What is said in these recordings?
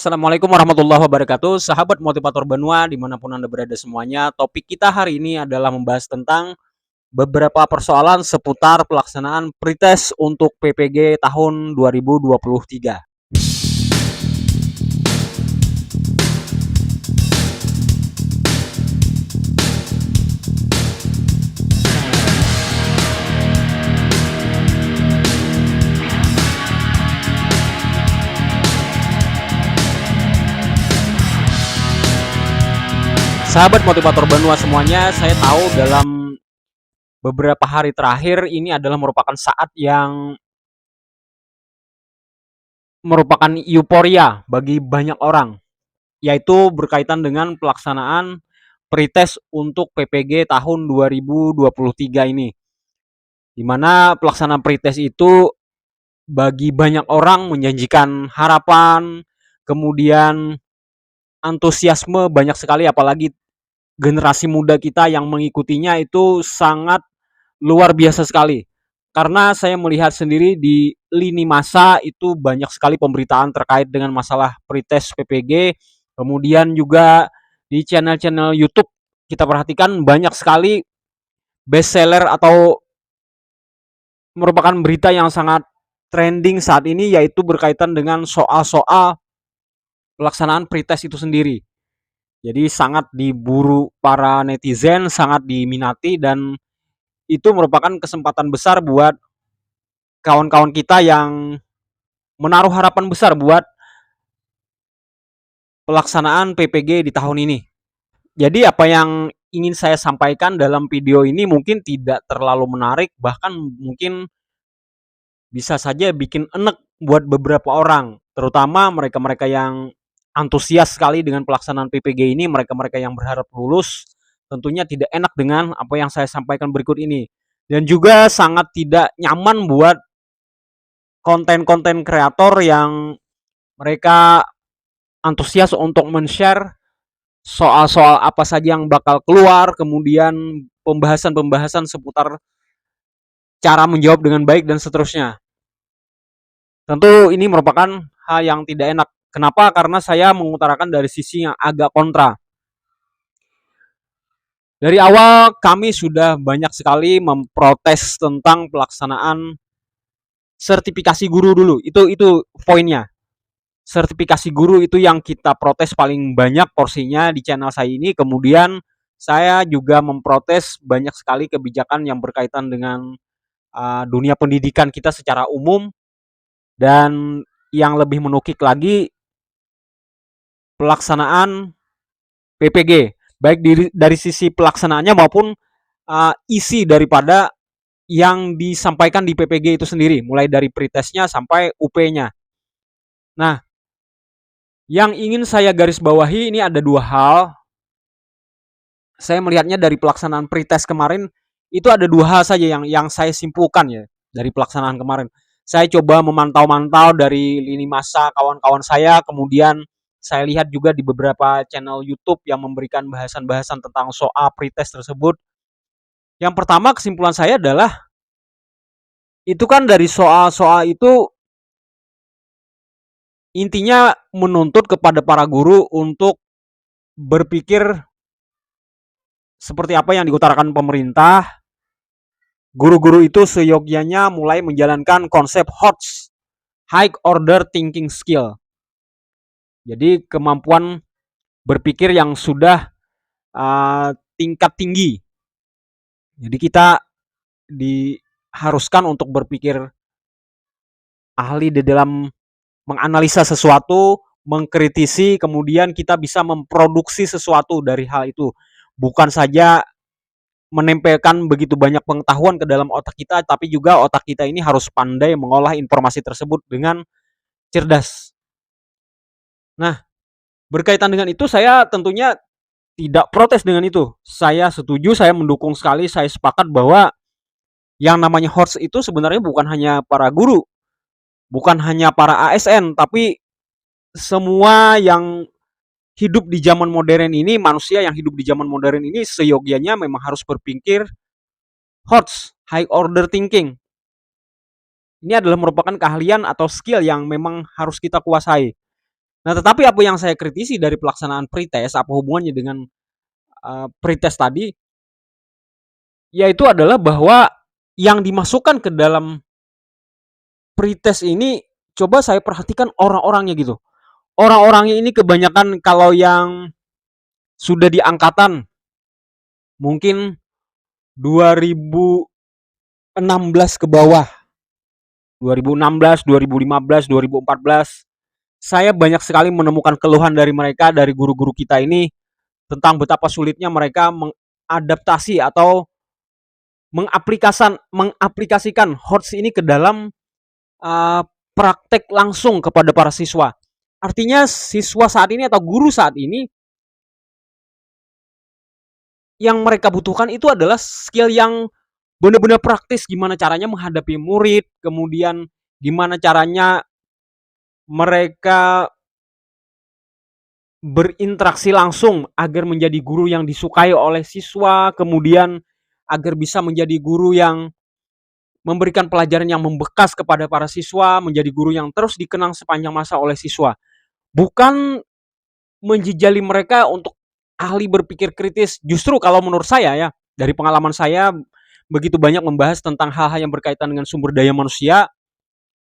Assalamualaikum warahmatullahi wabarakatuh, sahabat motivator Benua dimanapun Anda berada semuanya. Topik kita hari ini adalah membahas tentang beberapa persoalan seputar pelaksanaan pretest untuk PPG tahun 2023. Sahabat motivator Benua semuanya, saya tahu dalam beberapa hari terakhir ini adalah merupakan saat yang merupakan euforia bagi banyak orang, yaitu berkaitan dengan pelaksanaan pretest untuk PPG tahun 2023 ini. Di mana pelaksanaan pretest itu bagi banyak orang menjanjikan harapan, kemudian antusiasme banyak sekali, apalagi generasi muda kita yang mengikutinya itu sangat luar biasa sekali. Karena saya melihat sendiri di lini masa itu banyak sekali pemberitaan terkait dengan masalah pretest PPG. Kemudian juga di channel-channel YouTube kita perhatikan banyak sekali bestseller atau merupakan berita yang sangat trending saat ini, yaitu berkaitan dengan soal-soal pelaksanaan pretest itu sendiri. Jadi sangat diburu para netizen, sangat diminati, dan itu merupakan kesempatan besar buat kawan-kawan kita yang menaruh harapan besar buat pelaksanaan PPG di tahun ini. Jadi apa yang ingin saya sampaikan dalam video ini mungkin tidak terlalu menarik, bahkan mungkin bisa saja bikin enek buat beberapa orang, terutama mereka-mereka yang antusias sekali dengan pelaksanaan PPG ini, mereka-mereka yang berharap lulus, tentunya tidak enak dengan apa yang saya sampaikan berikut ini. Dan juga sangat tidak nyaman buat konten-konten kreator yang mereka antusias untuk men-share soal-soal apa saja yang bakal keluar, kemudian pembahasan-pembahasan seputar cara menjawab dengan baik dan seterusnya. Tentu ini merupakan hal yang tidak enak. Kenapa? Karena saya mengutarakan dari sisi yang agak kontra. Dari awal kami sudah banyak sekali memprotes tentang pelaksanaan sertifikasi guru dulu. Itu poinnya. Sertifikasi guru itu yang kita protes paling banyak porsinya di channel saya ini. Kemudian saya juga memprotes banyak sekali kebijakan yang berkaitan dengan dunia pendidikan kita secara umum, dan yang lebih menukik lagi pelaksanaan PPG, baik dari sisi pelaksanaannya maupun isi daripada yang disampaikan di PPG itu sendiri, mulai dari pretestnya sampai UP-nya. Nah, yang ingin saya garis bawahi ini ada dua hal. Saya melihatnya dari pelaksanaan pretest kemarin itu ada dua hal saja yang saya simpulkan ya dari pelaksanaan kemarin. Saya coba memantau-mantau dari lini masa kawan-kawan saya, kemudian saya lihat juga di beberapa channel YouTube yang memberikan bahasan-bahasan tentang soal pretest tersebut. Yang pertama, kesimpulan saya adalah itu kan dari soal-soal itu intinya menuntut kepada para guru untuk berpikir seperti apa yang diutarakan pemerintah. Guru-guru itu seyogyanya mulai menjalankan konsep HOTS, High Order Thinking Skill. Jadi kemampuan berpikir yang sudah tingkat tinggi. Jadi kita diharuskan untuk berpikir ahli di dalam menganalisa sesuatu, mengkritisi, kemudian kita bisa memproduksi sesuatu dari hal itu. Bukan saja menempelkan begitu banyak pengetahuan ke dalam otak kita, tapi juga otak kita ini harus pandai mengolah informasi tersebut dengan cerdas. Nah, berkaitan dengan itu saya tentunya tidak protes dengan itu. Saya setuju, saya mendukung sekali, saya sepakat bahwa yang namanya host itu sebenarnya bukan hanya para guru, bukan hanya para ASN, tapi semua yang hidup di zaman modern ini, manusia yang hidup di zaman modern ini seyogyanya memang harus berpikir HOTS, High Order Thinking. Ini adalah merupakan keahlian atau skill yang memang harus kita kuasai. Nah, tetapi apa yang saya kritisi dari pelaksanaan pretest, apa hubungannya dengan pretest tadi, yaitu adalah bahwa yang dimasukkan ke dalam pretest ini, coba saya perhatikan orang-orangnya gitu. Orang-orangnya ini kebanyakan kalau yang sudah di angkatan mungkin 2016 ke bawah, 2016, 2015, 2014, saya banyak sekali menemukan keluhan dari mereka, dari guru-guru kita ini, tentang betapa sulitnya mereka mengadaptasi atau mengaplikasikan HOTS ini ke dalam uh, praktek langsung kepada para siswa. Artinya siswa saat ini atau guru saat ini yang mereka butuhkan itu adalah skill yang benar-benar praktis, gimana caranya menghadapi murid, kemudian gimana caranya mereka berinteraksi langsung agar menjadi guru yang disukai oleh siswa, kemudian agar bisa menjadi guru yang memberikan pelajaran yang membekas kepada para siswa, menjadi guru yang terus dikenang sepanjang masa oleh siswa. Bukan menjejali mereka untuk ahli berpikir kritis. Justru kalau menurut saya ya, dari pengalaman saya begitu banyak membahas tentang hal-hal yang berkaitan dengan sumber daya manusia,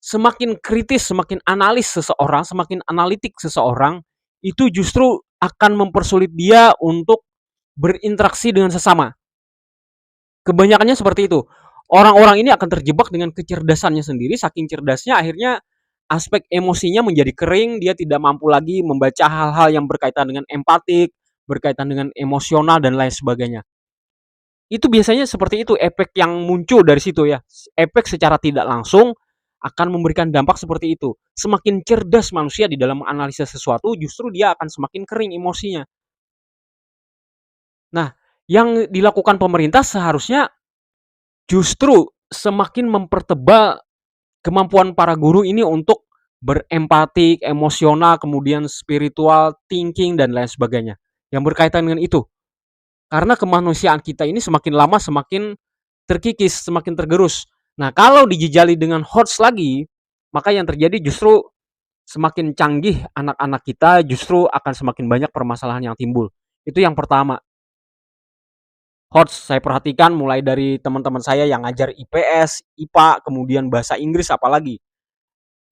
semakin kritis, semakin analis seseorang, semakin analitik seseorang, itu justru akan mempersulit dia untuk berinteraksi dengan sesama. Kebanyakannya seperti itu. Orang-orang ini akan terjebak dengan kecerdasannya sendiri, saking cerdasnya akhirnya aspek emosinya menjadi kering, dia tidak mampu lagi membaca hal-hal yang berkaitan dengan empatik, berkaitan dengan emosional dan lain sebagainya. Itu biasanya seperti itu efek yang muncul dari situ ya. Efek secara tidak langsung akan memberikan dampak seperti itu. Semakin cerdas manusia di dalam menganalisa sesuatu, justru dia akan semakin kering emosinya. Nah, yang dilakukan pemerintah seharusnya justru semakin mempertebal kemampuan para guru ini untuk berempatik, emosional, kemudian spiritual, thinking, dan lain sebagainya. Yang berkaitan dengan itu. Karena kemanusiaan kita ini semakin lama semakin terkikis, semakin tergerus. Nah, kalau dijejali dengan HOTS lagi, maka yang terjadi justru semakin canggih anak-anak kita, justru akan semakin banyak permasalahan yang timbul. Itu yang pertama. HOTS saya perhatikan mulai dari teman-teman saya yang ngajar IPS, IPA, kemudian bahasa Inggris apalagi.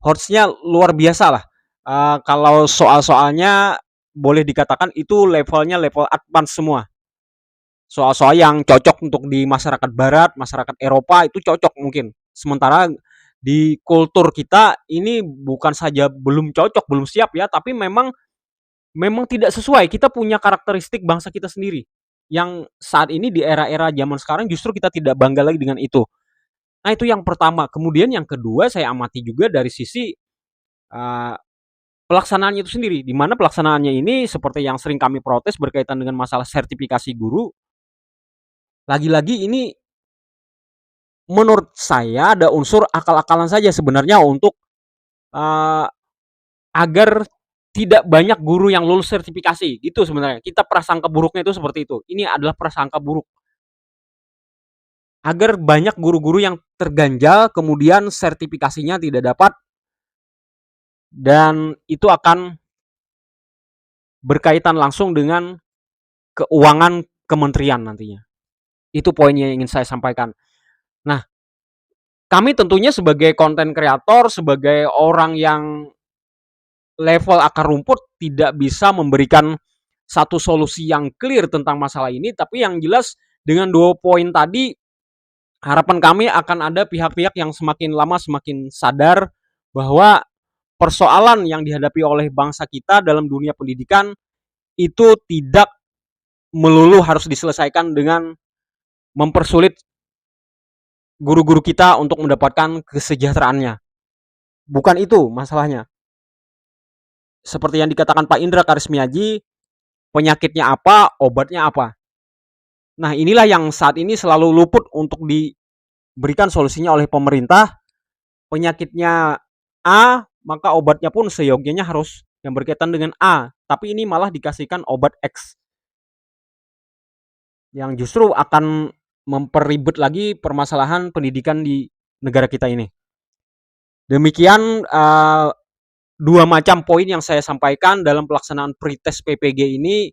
HOTS-nya luar biasa lah. Kalau soal-soalnya boleh dikatakan itu levelnya level advance semua. Soal-soal yang cocok untuk di masyarakat barat, masyarakat Eropa itu cocok mungkin. Sementara di kultur kita ini bukan saja belum cocok, belum siap ya, tapi memang tidak sesuai. Kita punya karakteristik bangsa kita sendiri yang saat ini di era-era zaman sekarang justru kita tidak bangga lagi dengan itu. Nah, itu yang pertama. Kemudian yang kedua saya amati juga dari sisi uh, pelaksanaannya itu sendiri, di mana pelaksanaannya ini seperti yang sering kami protes berkaitan dengan masalah sertifikasi guru. Lagi-lagi ini menurut saya ada unsur akal-akalan saja sebenarnya untuk uh, agar tidak banyak guru yang lulus sertifikasi gitu sebenarnya. Kita prasangka buruknya itu seperti itu. Ini adalah prasangka buruk. Agar banyak guru-guru yang terganjal kemudian sertifikasinya tidak dapat dan itu akan berkaitan langsung dengan keuangan kementerian nantinya. Itu poinnya yang ingin saya sampaikan. Nah, kami tentunya sebagai konten kreator, sebagai orang yang level akar rumput tidak bisa memberikan satu solusi yang clear tentang masalah ini, tapi yang jelas dengan 2 poin tadi harapan kami akan ada pihak-pihak yang semakin lama semakin sadar bahwa persoalan yang dihadapi oleh bangsa kita dalam dunia pendidikan itu tidak melulu harus diselesaikan dengan mempersulit guru-guru kita untuk mendapatkan kesejahteraannya. Bukan itu masalahnya. Seperti yang dikatakan Pak Indra Karismiaji, penyakitnya apa, obatnya apa. Nah, inilah yang saat ini selalu luput untuk diberikan solusinya oleh pemerintah. Penyakitnya A, maka obatnya pun seyogianya harus yang berkaitan dengan A. Tapi ini malah dikasihkan obat X. Yang justru akan memperribet lagi permasalahan pendidikan di negara kita ini. Demikian dua macam poin yang saya sampaikan dalam pelaksanaan pretest PPG ini